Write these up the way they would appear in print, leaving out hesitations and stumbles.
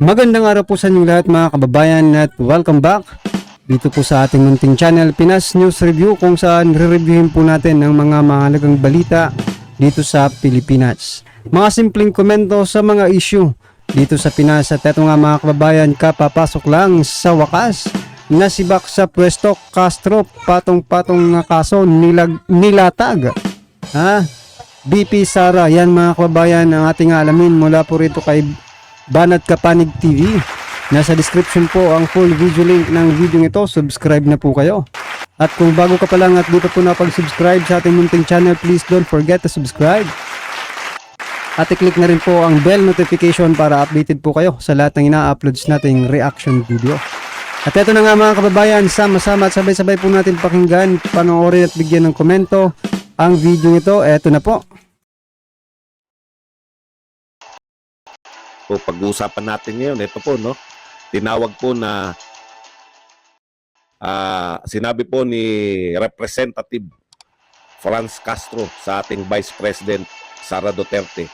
Magandang araw po sa inyong lahat mga kababayan at welcome back dito po sa ating munting channel Pinas News Review, kung saan re-reviewin po natin ang mga mahalagang balita dito sa Pilipinas. Mga simpleng komento sa mga issue dito sa Pinas. At eto nga mga kababayan, kapapasok lang sa wakas, nasibak sa pwesto Castro, patong-patong na kaso nilatag. BP Sara, yan mga kababayan ang ating alamin mula po rito kay Banat Kapanig TV. Nasa description po ang full video link ng video ito. Subscribe na po kayo. At kung bago ka pa lang at dito po napag-subscribe sa ating munting channel, please don't forget to subscribe. At i-click na rin po ang bell notification para updated po kayo sa lahat ng ina-uploads nating reaction video. At eto na nga mga kababayan, sama-sama at sabay-sabay po natin pakinggan, panoorin at bigyan ng komento ang video ito. Eto na po. O pag-uusapan natin ngayon, ito po, no? Tinawag po na sinabi po ni Representative Franz Castro sa ating Vice President Sara Duterte,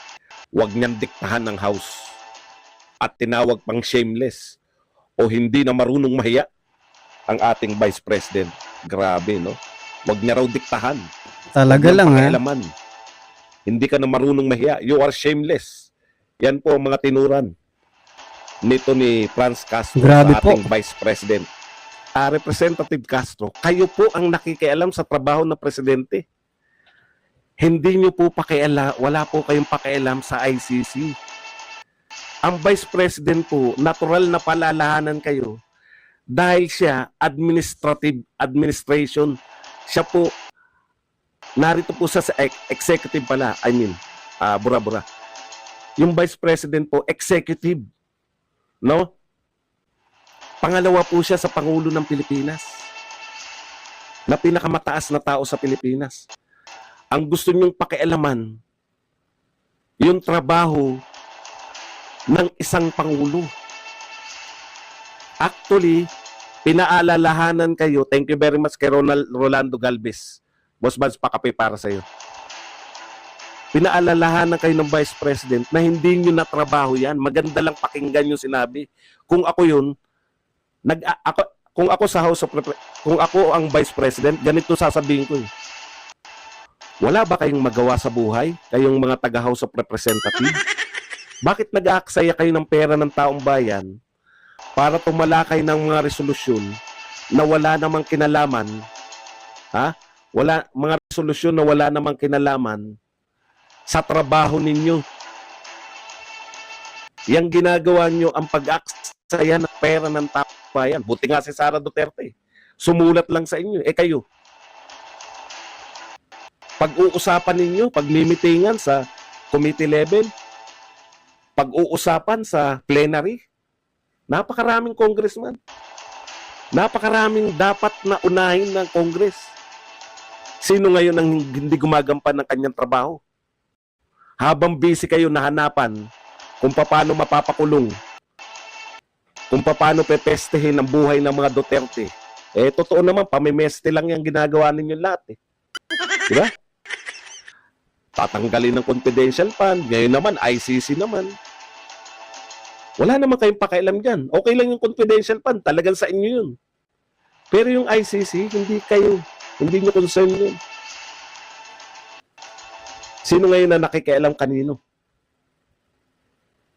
huwag niyang diktahan ng House. At tinawag pang shameless o hindi na marunong mahiya ang ating Vice President. Grabe, no? Huwag niya raw diktahan. Talaga lang, ha? Hindi ka na marunong mahiya. You are shameless. Yan po ang mga tinuran nito ni Franz Castro. Grabe sa ating po. Vice President. Representative Castro, kayo po ang nakikialam sa trabaho ng presidente. Hindi nyo po pakialam, wala po kayong pakialam sa ICC. Ang Vice President po, natural na palalahanan kayo dahil siya administration. Siya po, narito po sa executive pala, bura-bura. Yung Vice President po, executive. No? Pangalawa po siya sa Pangulo ng Pilipinas. Na pinakamataas na tao sa Pilipinas. Ang gusto niyong pakialaman, yung trabaho ng isang Pangulo. Actually, pinaalalahanan kayo, thank you very much kay Rolando Galvez. Boss Bads, pakape para sa'yo. Pinaalalahanan kayo ng Vice President na hindi nyo natrabaho yan. Maganda lang pakinggan yung sinabi. Kung ako yun, kung ako sa House of kung ako ang Vice President, ganito sasabihin ko. Wala ba kayong magawa sa buhay? Kayong mga taga-House of Representative? Bakit nag-aaksaya kayo ng pera ng taong bayan para tumalakay ng mga resolusyon na wala namang kinalaman? Mga resolusyon na wala namang kinalaman sa trabaho ninyo. Yang ginagawa nyo ang pag-aksaya ng pera ng taong bayan. Buti nga si Sara Duterte. Sumulat lang sa inyo. Kayo. Pag-uusapan ninyo, paglimitingan sa committee level, pag-uusapan sa plenary, napakaraming congressman. Napakaraming dapat na unahin ng Congress. Sino ngayon ang hindi gumagampan ng kanyang trabaho? Habang busy kayo nahanapan kung paano mapapakulong, kung paano pepestehin ang buhay ng mga Duterte. Totoo naman, pamimeste lang yung ginagawa ninyo lahat. Diba? Tatanggalin ng confidential fund, ngayon naman, ICC naman. Wala naman kayong pakialam dyan. Okay lang yung confidential fund, talagang sa inyo yun. Pero yung ICC, hindi nyo concern yun. Sino ngayon na nakikialam kanino?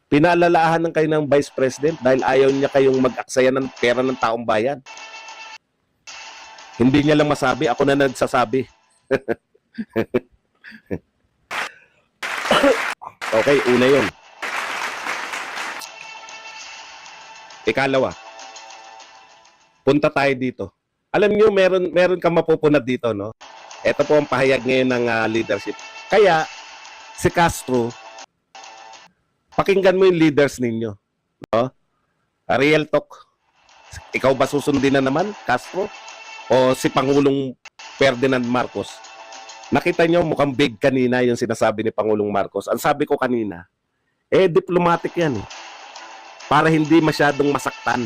Pinaalalahanan kayo ng Vice President dahil ayaw niya kayong mag-aksaya ng pera ng taong bayan. Hindi niya lang masabi, ako na nagsasabi. Okay, una yun. Ikalawa, punta tayo dito. Alam niyo, meron kang mapupunad dito, no? Ito po ang pahayag ngayon ng leadership. Kaya, si Castro, pakinggan mo yung leaders ninyo. No? Real talk. Ikaw ba susundin na naman, Castro? O si Pangulong Ferdinand Marcos? Nakita nyo, mukhang big kanina yung sinasabi ni Pangulong Marcos. Ang sabi ko kanina, diplomatic yan. Para hindi masyadong masaktan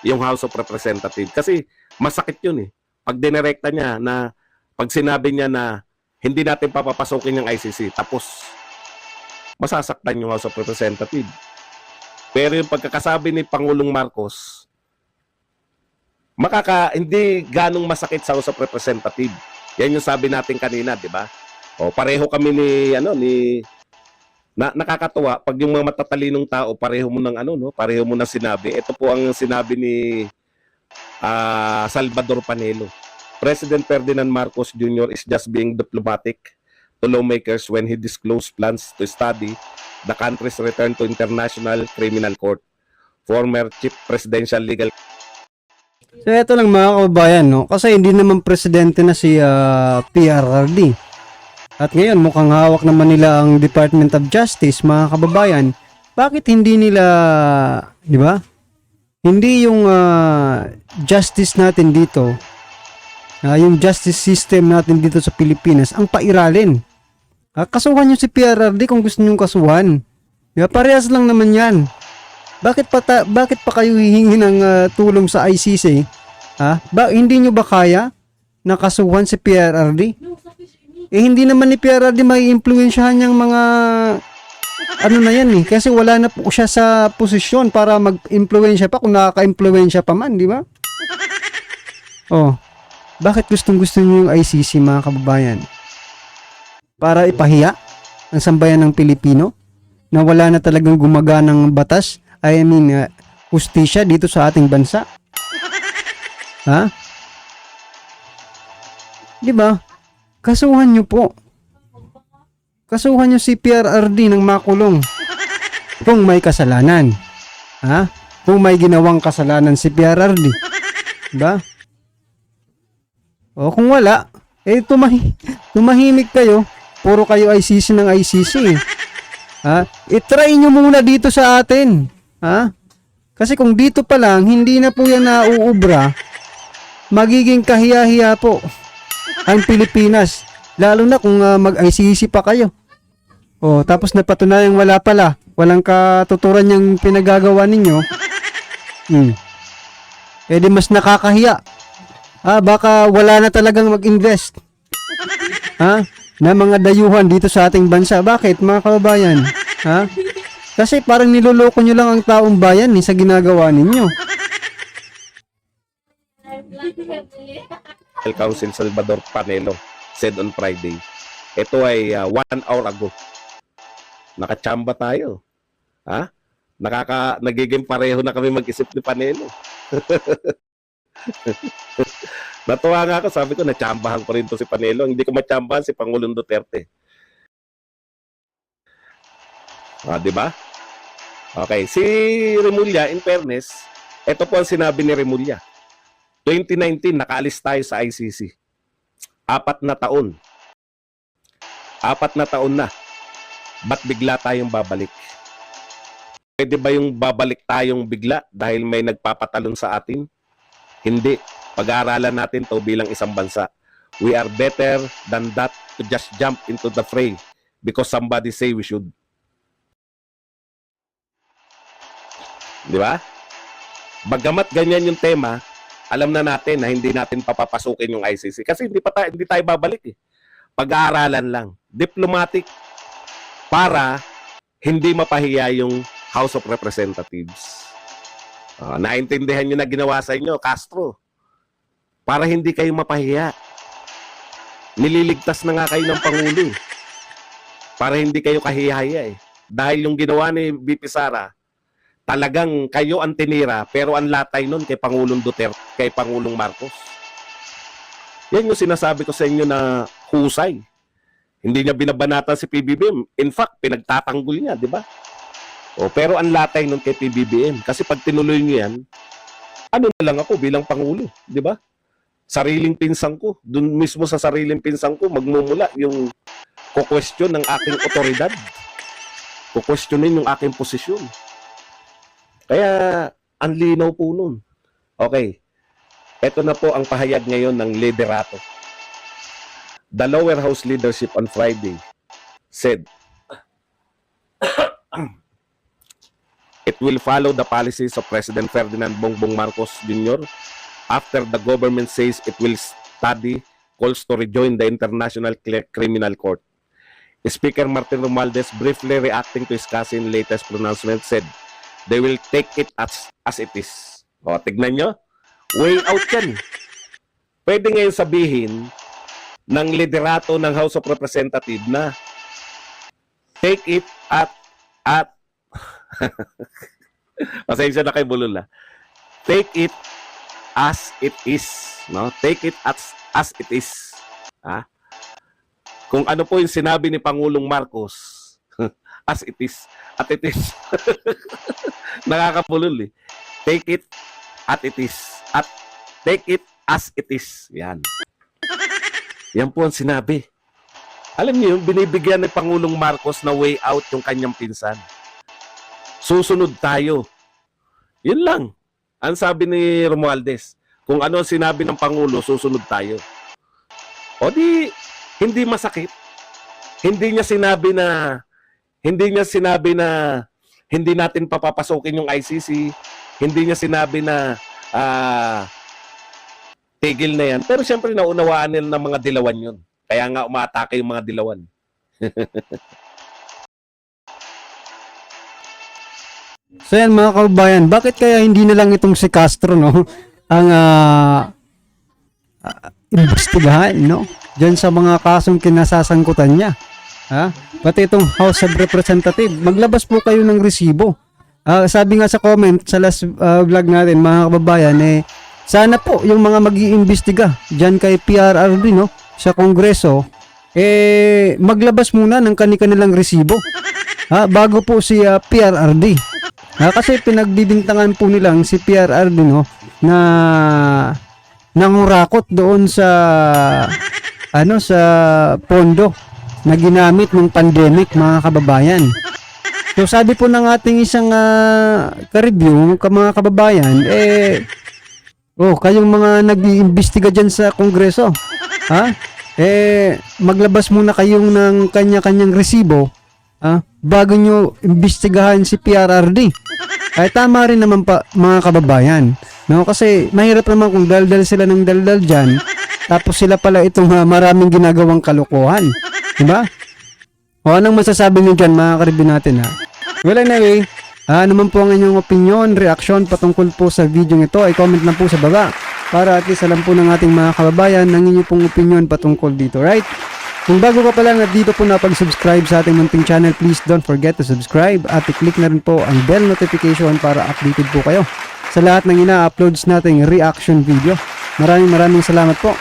yung House of Representatives. Kasi masakit yun. Pag dinirekta niya na, pag sinabi niya na hindi natin papapasokin yung ICC, tapos masasaktan yung House of Representatives. Pero yung pagkakasabi ni Pangulong Marcos, hindi ganong masakit sa House of Representative. Yan yung sabi natin kanina, di ba? O pareho kami nakakatuwa pag yung mga matatalinong tao pareho mo ng pareho mo ng sinabi. Ito po ang sinabi ni Salvador Panelo. President Ferdinand Marcos Jr. is just being diplomatic to lawmakers when he disclosed plans to study the country's return to International Criminal Court. Former Chief Presidential Legal. So ito lang mga kababayan, no? Kasi hindi naman presidente na si PRRD. At ngayon mukhang hawak naman nila ang Department of Justice, mga kababayan. Bakit hindi nila, di ba? Hindi yung justice natin dito, yung justice system natin dito sa Pilipinas, ang pairalin. Kasuhan nyo si PRRD kung gusto nyo kasuhan. Diba? Parehas lang naman yan. Bakit pa kayo hihingi ng tulong sa ICC? Hindi nyo ba kaya nakasuhan si PRRD? Hindi naman ni PRRD may impluwensyahan yung mga na yan kasi wala na po siya sa posisyon para mag-impluwensya pa kung nakaka-impluwensya pa man, di ba? Bakit gusto niyo yung ICC, mga kababayan? Para ipahiya ang sambayan ng Pilipino na wala na talagang gumaganang batas, hustisya dito sa ating bansa? Di ba? Kasuhan nyo po. Kasuhan nyo si PRRD ng makulong kung may kasalanan. Kung may ginawang kasalanan si PRRD. Diba? O kung wala, tumahimik kayo. Puro kayo ICC ng ICC. I-try nyo muna dito sa atin. Kasi kung dito pa lang, hindi na po yan nauubra, magiging kahiya-hiya po ang Pilipinas. Lalo na kung mag-ICC pa kayo. Tapos napatunayang wala pala. Walang katuturan yung pinagagawa ninyo. Di mas nakakahiya. Baka wala na talagang mag-invest. Na mga dayuhan dito sa ating bansa. Bakit, mga kababayan? Kasi parang niloloko nyo lang ang taong bayan sa ginagawa ninyo. Council Salvador Panelo said on Friday. Ito ay 1 hour ago. Nakachamba tayo. Nagiging pareho na kami mag-isip ni Panelo. Natuwa nga ako, sabi ko, natsambahan ko rin to si Panelo. Hindi ko matsambahan si Pangulong Duterte. Di ba? Okay, si Remulla, in fairness, ito po ang sinabi ni Remulla. 2019, nakaalis tayo sa ICC. 4 na taon. 4 na taon na. Ba't bigla tayong babalik? Pwede ba yung babalik tayong bigla dahil may nagpapatalon sa atin? Hindi. Pag-aaralan natin to bilang isang bansa. We are better than that to just jump into the fray because somebody say we should. Di ba? Bagamat ganyan yung tema, alam na natin na hindi natin papapasukin yung ICC kasi hindi tayo babalik Pag-aaralan lang. Diplomatic para hindi mapahiya yung House of Representatives. Naintindihan nyo na ginawa sa inyo, Castro. Para hindi kayo mapahiya. Nililigtas na nga kayo ng Pangulo. Para hindi kayo kahiya-hiya Dahil yung ginawa ni VP Sara, talagang kayo ang tinira, pero ang latay nun kay Pangulong Duterte, kay Pangulong Marcos. Yan yung sinasabi ko sa inyo na husay. Hindi niya binabanatan si PBBM. In fact, pinagtatanggol niya, di ba? Pero ang latay nun kay PBBM. Kasi pag tinuloy niyo yan, ano na lang ako bilang Pangulo, di ba? Sariling pinsang ko. Doon mismo sa sariling pinsang ko, magmumula yung kukwestiyon ng aking otoridad. Kukwestiyonin yung aking posisyon. Kaya, ang linaw po nun. Okay. Ito na po ang pahayag ngayon ng liderato. The lower house leadership on Friday said, it will follow the policies of President Ferdinand Bongbong Marcos Jr. after the government says it will study calls to rejoin the International Criminal Court. Speaker Martin Romualdez, briefly reacting to his cousin's latest pronouncement, said, They will take it as it is. O, tignan nyo. Way out yan. Pwede ngayon sabihin ng liderato ng House of Representatives na take it at pasensya na kay Bulula. Take it as it is. No? Take it as it is. Ha? Kung ano po yung sinabi ni Pangulong Marcos, as it is, at it is. Nakakabulol eh. Take it at it is. At take it as it is. Yan. Yan po ang sinabi. Alam niyo, binibigyan ni Pangulong Marcos na way out yung kanyang pinsan. Susunod tayo. Yun lang. Ang sabi ni Romualdez, kung ano ang sinabi ng Pangulo, susunod tayo. O di, hindi masakit. Hindi niya sinabi na hindi natin papapasokin yung ICC. Hindi niya sinabi na tigil na yan. Pero siyempre naunawaan nila ng mga dilawan yun. Kaya nga umaatake yung mga dilawan. So yan mga kababayan, bakit kaya hindi na lang itong si Castro no ang investigahan no diyan sa mga kasong kinasasangkutan niya. Ha? Pati itong House of Representative, maglabas po kayo ng resibo. Sabi nga sa comment sa last vlog natin mga kababayan sana po yung mga mag-iimbestiga diyan kay PRRD no sa Kongreso maglabas muna ng kani-kanilang resibo. Bago po si PRRD. Kasi pinagbibintangan po nilang si PRRD no na nangurakot doon sa sa pondo na ginamit ng pandemic mga kababayan. So sabi po ng ating isang ka-review mga kababayan kayong mga nag-iimbestiga diyan sa Kongreso maglabas muna kayong ng kanya-kanyang resibo bago nyo imbestigahan si PRRD. Ay tama rin naman pa mga kababayan. No? Kasi mahirap naman kung daldal sila ng daldal dyan, tapos sila pala itong maraming ginagawang kalokohan. Diba? O anong masasabi nyo dyan mga karibin natin Well anyway, naman po ang inyong opinion, reaction patungkol po sa video ito ay comment lang po sa baba para at least alam po ng ating mga kababayan ng inyong pong opinion patungkol dito, right? Kung bago ka pa lang at dito po napag-subscribe sa ating munting channel, please don't forget to subscribe at i-click na rin po ang bell notification para updated po kayo sa lahat ng ina-uploads nating reaction video. Maraming salamat po.